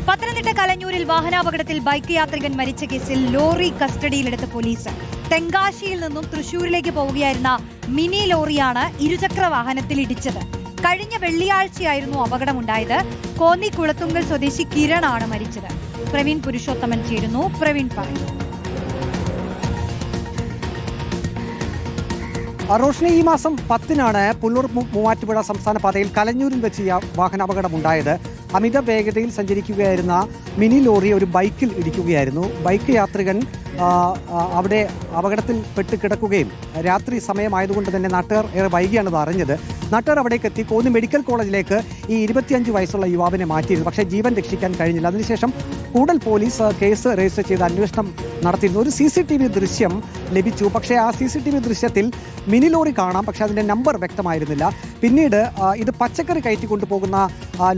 പത്തനംതിട്ട കലഞ്ഞൂരിൽ വാഹനാപകടത്തിൽ ബൈക്ക് യാത്രികൻ മരിച്ച കേസിൽ ലോറി കസ്റ്റഡിയിലെടുത്ത പോലീസ്. തെങ്കാശിയിൽ നിന്നും തൃശൂരിലേക്ക് പോവുകയായിരുന്ന മിനി ലോറിയാണ് ഇരുചക്ര വാഹനത്തിൽ ഇടിച്ചത്. കഴിഞ്ഞ വെള്ളിയാഴ്ചയായിരുന്നു അപകടമുണ്ടായത്. കോന്നി കുളത്തുങ്കൽ സ്വദേശി കിരണാണ് മരിച്ചത്. പ്രവീൺ പുരുഷോത്തമൻ ചേരുന്നു. പ്രവീൺ പറയും. റോഷ്നി, ഈ മാസം 10-നാണ് പുല്ലൂർ മൂവാറ്റുപുഴ സംസ്ഥാന പാതയിൽ കലഞ്ഞൂരിൽ വെച്ച് വാഹനാപകടമുണ്ടായത്. അമിത വേഗതയിൽ സഞ്ചരിക്കുകയായിരുന്ന മിനി ലോറി ഒരു ബൈക്കിൽ ഇടിക്കുകയായിരുന്നു. ബൈക്ക് യാത്രികൻ അവിടെ അപകടത്തിൽ പെട്ട് കിടക്കുകയും രാത്രി സമയമായതുകൊണ്ട് തന്നെ നാട്ടുകാർ ഏറെ വൈകിയാണത് അറിഞ്ഞത്. നാട്ടുകാർ അവിടേക്ക് എത്തി കോന്നി മെഡിക്കൽ കോളേജിലേക്ക് ഈ 25 വയസ്സുള്ള യുവാവിനെ മാറ്റിയിരുന്നു. പക്ഷേ ജീവൻ രക്ഷിക്കാൻ കഴിഞ്ഞില്ല. അതിനുശേഷം കൂടൽ പോലീസ് കേസ് രജിസ്റ്റർ ചെയ്ത് അന്വേഷണം നടത്തിയിരുന്നു. ഒരു CCTV ദൃശ്യം ലഭിച്ചു. പക്ഷേ ആ CCTV ദൃശ്യത്തിൽ മിനി ലോറി കാണാം, പക്ഷേ അതിൻ്റെ നമ്പർ വ്യക്തമായിരുന്നില്ല. പിന്നീട് ഇത് പച്ചക്കറി കയറ്റിക്കൊണ്ടുപോകുന്ന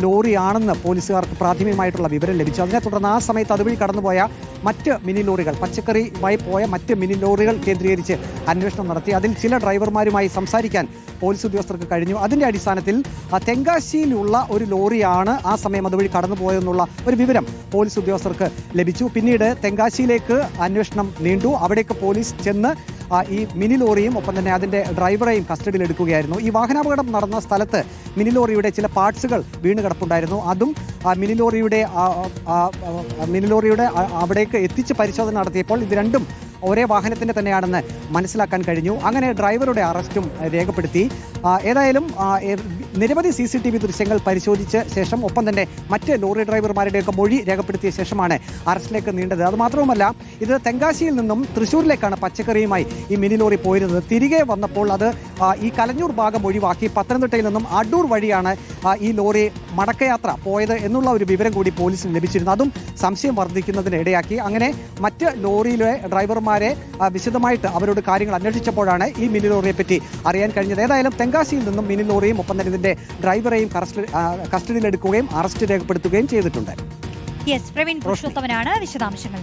ലോറിയാണെന്ന് പോലീസുകാർക്ക് പ്രാഥമികമായിട്ടുള്ള വിവരം ലഭിച്ചു. അതിനെ തുടർന്ന് ആ സമയത്ത് അതുവഴി കടന്നുപോയ മറ്റ് മിനി ലോറികൾ, പച്ചക്കറിയുമായി പോയ മറ്റ് മിനി ലോറികൾ കേന്ദ്രീകരിച്ച് അന്വേഷണം നടത്തി. അതിൽ ചില ഡ്രൈവർമാരുമായി സംസാരിക്കാൻ പോലീസ് ഉദ്യോഗസ്ഥർക്ക് കഴിഞ്ഞു. അതിൻ്റെ അടിസ്ഥാനത്തിൽ തെങ്കാശിയിലുള്ള ഒരു ലോറിയാണ് ആ സമയം അതുവഴി കടന്നുപോയെന്നുള്ള ഒരു വിവരം പോലീസ് ഉദ്യോഗസ്ഥർക്ക് ലഭിച്ചു. പിന്നീട് തെങ്കാശിയിലേക്ക് അന്വേഷണം നീണ്ടു. അവിടേക്ക് പോലീസ് ചെന്ന് ഈ മിനി ലോറിയും ഒപ്പം തന്നെ അതിൻ്റെ ഡ്രൈവറെയും കസ്റ്റഡിയിലെടുക്കുകയായിരുന്നു. ഈ വാഹനാപകടം നടന്ന സ്ഥലത്ത് മിനി ലോറിയുടെ ചില പാർട്സുകൾ വീണ് കിടപ്പുണ്ടായിരുന്നു. അതും മിനി ലോറിയുടെ അവിടേക്ക് എത്തിച്ച് പരിശോധന നടത്തിയപ്പോൾ ഇത് രണ്ടും ഒരേ വാഹനത്തിൻ്റെ തന്നെയാണെന്ന് മനസ്സിലാക്കാൻ കഴിഞ്ഞു. അങ്ങനെ ഡ്രൈവറുടെ അറസ്റ്റും രേഖപ്പെടുത്തി. ഏതായാലും നിരവധി CCTV ദൃശ്യങ്ങൾ പരിശോധിച്ച ശേഷം ഒപ്പം തന്നെ മറ്റ് ലോറി ഡ്രൈവർമാരുടെയൊക്കെ മൊഴി രേഖപ്പെടുത്തിയ ശേഷമാണ് അറസ്റ്റിലേക്ക് നീണ്ടത്. അതുമാത്രവുമല്ല, ഇത് തെങ്കാശിയിൽ നിന്നും തൃശ്ശൂരിലേക്കാണ് പച്ചക്കറിയുമായി ഈ മിനി ലോറി പോയിരുന്നത്. തിരികെ വന്നപ്പോൾ അത് ഈ കലഞ്ഞൂർ ഭാഗം ഒഴിവാക്കി പത്തനംതിട്ടയിൽ നിന്നും അടൂർ വഴിയാണ് ഈ ലോറി മടക്കയാത്ര പോയത് എന്നുള്ള ഒരു വിവരം കൂടി പോലീസിന് ലഭിച്ചിരുന്നു. അതും സംശയം വർദ്ധിക്കുന്നതിന് ഇടയാക്കി. അങ്ങനെ മറ്റ് ലോറിയിലെ ഡ്രൈവർമാരെ വിശദമായിട്ട് അവരോട് കാര്യങ്ങൾ അന്വേഷിച്ചപ്പോഴാണ് ഈ മിനി ലോറിയെ പറ്റി അറിയാൻ കഴിഞ്ഞത്. ഏതായാലും തെങ്കാശിയിൽ നിന്നും മിനി ലോറിയും ഒപ്പം തന്നെ ഇതിന്റെ ഡ്രൈവറെയും കസ്റ്റഡിയിലെടുക്കുകയും അറസ്റ്റ് രേഖപ്പെടുത്തുകയും ചെയ്തിട്ടുണ്ട്. പ്രവീൺ പുരുഷോത്തമനാണ് വിശദാംശങ്ങൾ.